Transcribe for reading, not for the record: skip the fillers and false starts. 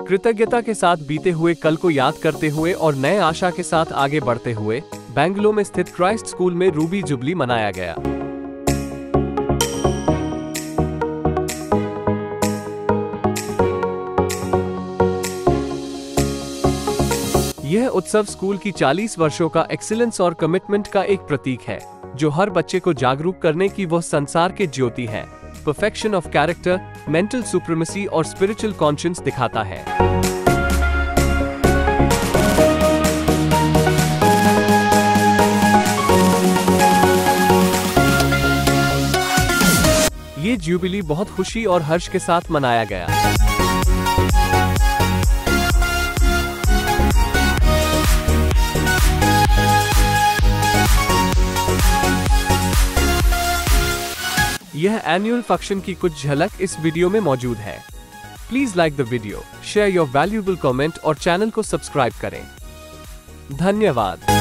कृतज्ञता के साथ बीते हुए कल को याद करते हुए और नए आशा के साथ आगे बढ़ते हुए बेंगलुरु में स्थित क्राइस्ट स्कूल में रूबी जुबली मनाया गया। यह उत्सव स्कूल की 40 वर्षों का एक्सीलेंस और कमिटमेंट का एक प्रतीक है, जो हर बच्चे को जागरूक करने की वह संसार के ज्योति है, perfection of character, mental supremacy और स्पिरिचुअल कॉन्शियस दिखाता है। ये जुबिली बहुत खुशी और हर्ष के साथ मनाया गया। यह एनुअल फंक्शन की कुछ झलक इस वीडियो में मौजूद है। Please like the video, share your valuable comment और चैनल को सब्सक्राइब करें। धन्यवाद।